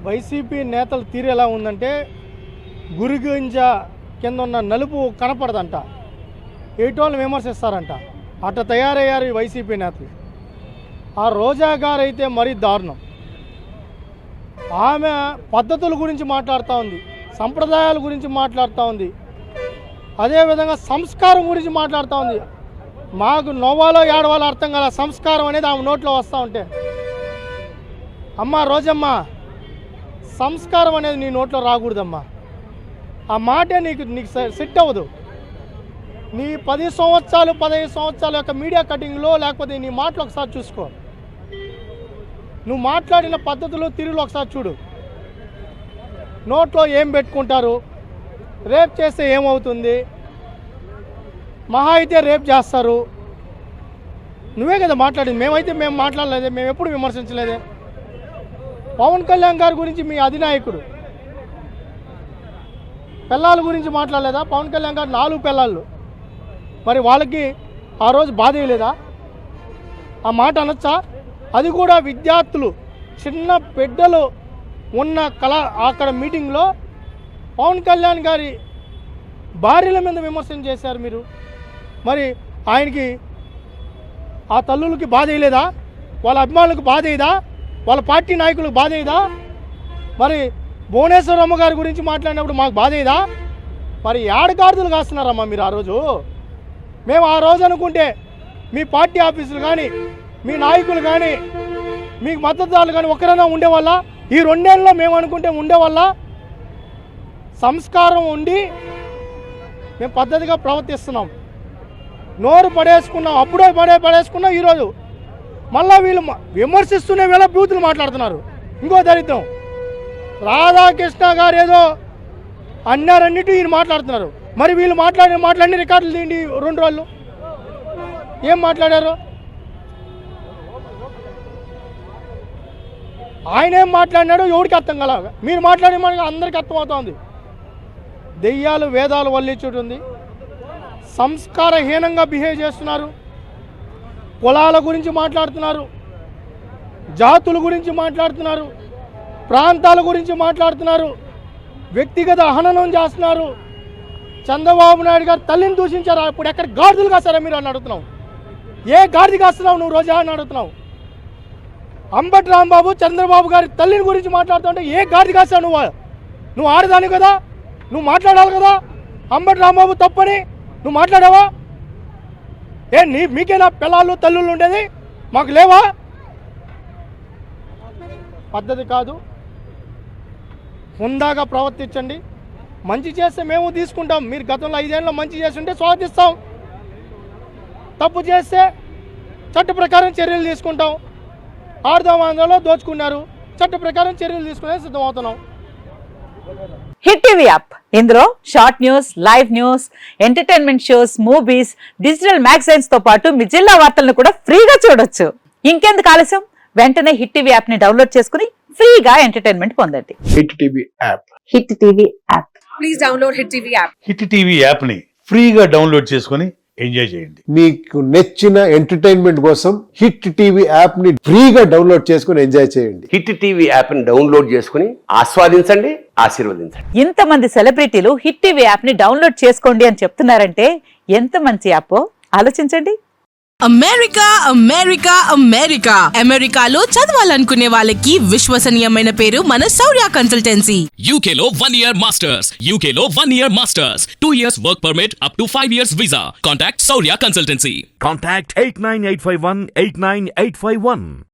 YCP నేతల తీరు ఎలా ఉందంటే గురిగింజ కింద ఉన్న నలుపు కనపడదంట, ఏటోళ్ళని విమర్శిస్తారంట. అట్లా తయారయ్యారు ఈ వైసీపీ నేతలు. ఆ రోజా గారు అయితే మరీ దారుణం. ఆమె పద్ధతుల గురించి మాట్లాడుతూ ఉంది, సంప్రదాయాల గురించి మాట్లాడుతూ ఉంది, అదేవిధంగా సంస్కారం గురించి మాట్లాడుతూ ఉంది. మాకు నవ్వాలో ఏడవాలో అర్థం కాల సంస్కారం అనేది ఆమె నోట్లో వస్తూ ఉంటే. అమ్మ రోజమ్మ, సంస్కారం అనేది నీ నోట్లో రాకూడదమ్మా. ఆ మాటే నీకు సెట్ అవ్వదు. నీ 10 సంవత్సరాలు 15 సంవత్సరాల యొక్క మీడియా కటింగ్లో లేకపోతే నీ మాటలు ఒకసారి చూసుకో. నువ్వు మాట్లాడిన పద్ధతులు తిరుగులు ఒకసారి చూడు. నోట్లో ఏం పెట్టుకుంటారు, రేప్ చేస్తే ఏమవుతుంది, మహా అయితే రేప్ చేస్తారు. నువ్వే కదా మాట్లాడింది, మేము మాట్లాడలేదే, మేము ఎప్పుడు విమర్శించలేదే. పవన్ కళ్యాణ్ గారి గురించి మీ అధినాయకుడు పిల్లల గురించి మాట్లాడలేదా? పవన్ కళ్యాణ్ గారు 4 పిల్లలు, మరి వాళ్ళకి ఆ రోజు బాధ వేయలేదా? ఆ మాట అనొచ్చా? అది కూడా విద్యార్థులు, చిన్న బిడ్డలు ఉన్న అక్కడ మీటింగ్లో పవన్ కళ్యాణ్ గారి భార్యల మీద విమర్శన చేశారు మీరు. మరి ఆయనకి ఆ తల్లులకి బాధ వేయలేదా? వాళ్ళ అభిమానులకు బాధ వేయదా? వాళ్ళ పార్టీ నాయకులకు బాధ వేయదా? మరి భువనేశ్వరమ్మ గారి గురించి మాట్లాడినప్పుడు మాకు బాధ వేయదా? మరి ఏడగార్దులు కాస్తున్నారమ్మా మీరు ఆ రోజు. మేము ఆ రోజు అనుకుంటే మీ పార్టీ ఆఫీసులు కానీ, మీ నాయకులు కానీ, మీకు మద్దతుదారులు కానీ ఒక్కరైనా ఉండేవాళ్ళ? ఈ 2 నెలల్లో మేము అనుకుంటే ఉండేవాళ్ళ? సంస్కారం ఉండి మేము పద్ధతిగా ప్రవర్తిస్తున్నాం. నోరు పడేసుకున్నాం, అప్పుడే పడేసుకున్నాం. ఈరోజు మళ్ళీ వీళ్ళు విమర్శిస్తూనే వేళ బూతులు మాట్లాడుతున్నారు. ఇంకో దరిద్రం, రాధాకృష్ణ గారు ఏదో అన్నారన్నిటి ఈయన మాట్లాడుతున్నారు. మరి వీళ్ళు మాట్లాడిన రికార్డులు తీయండి 2 రోజులు. ఏం మాట్లాడారు? ఆయన ఏం మాట్లాడినాడో ఎవరికి అర్థం కల. మీరు మాట్లాడే మనకి అందరికీ అర్థమవుతుంది. దెయ్యాలు వేదాలు వల్లించుంటుంది, సంస్కారహీనంగా బిహేవ్ చేస్తున్నారు, కులాల గురించి మాట్లాడుతున్నారు, జాతుల గురించి మాట్లాడుతున్నారు, ప్రాంతాల గురించి మాట్లాడుతున్నారు, వ్యక్తిగత హననం చేస్తున్నారు. చంద్రబాబు నాయుడు గారు తల్లిని దూషించారు. ఇప్పుడు ఎక్కడ గాడిదలు కాస్తారా మీరు అని అడుగుతున్నావు. ఏ గాడిది కాస్తున్నావు నువ్వు రోజా అని అడుగుతున్నావు. అంబటి రాంబాబు చంద్రబాబు గారి తల్లిని గురించి మాట్లాడుతుంటే ఏ గాడిది కాస్తావు నువ్వు ఆడదాని కదా, నువ్వు మాట్లాడాలి కదా. అంబటి రాంబాబు తప్పని నువ్వు మాట్లాడావా? మీకేనా పిల్లలు తల్లులు ఉండేది, మాకు లేవా? పద్ధతి కాదు. హుందాగా ప్రవర్తించండి. మంచి చేస్తే మేము తీసుకుంటాం. మీరు గతంలో 5 ఏళ్ళలో మంచి చేస్తుంటే స్వాగతిస్తాం. తప్పు చేస్తే చట్ట ప్రకారం చర్యలు తీసుకుంటాం. ఆర్ధవాంధ్రలో దోచుకున్నారు, చట్ట ప్రకారం చర్యలు తీసుకునే సిద్ధమవుతున్నాం. హిట్ టీవీ యాప్, ఇందులో short news, live news, entertainment shows, movies, digital magazines తో పాటు మీ జిల్లా వార్తలను కూడా ఫ్రీగా చూడొచ్చు. ఇంకెందుకు ఆలస్యం, వెంటనే హిట్ టీవీ యాప్ ని డౌన్లోడ్ చేసుకుని ఫ్రీగా ఎంటర్టైన్మెంట్ పొందండి. Hit TV app. Hit TV app. Please download hit TV app. Hit TV app ని ఫ్రీగా డౌన్లోడ్ చేసుకుని ఎంజాయ్ చేయండి. మీకు నచ్చిన ఎంటర్టైన్మెంట్ కోసం హిట్ టీవీ యాప్ ని ఫ్రీగా డౌన్లోడ్ చేసుకుని ఎంజాయ్ చేయండి. హిట్ టీవీ యాప్ ని డౌన్లోడ్ చేసుకుని ఆస్వాదించండి, ఆశీర్వదించండి. ఇంతమంది సెలబ్రిటీలు హిట్ టీవీ యాప్ ని డౌన్లోడ్ చేసుకోండి అని చెప్తున్నారంటే ఎంత మంచి యాప్ ఆలోచించండి. అమెరికా అమెరికాలో చదవాలనుకునే వాళ్ళకి విశ్వసనీయమైన పేరు మన శౌర్య కన్సల్టెన్సీ. UK లో 1 year masters, 2 years work permit up to 5 years visa. Contact Saurya Consultancy. Contact 89851 89851.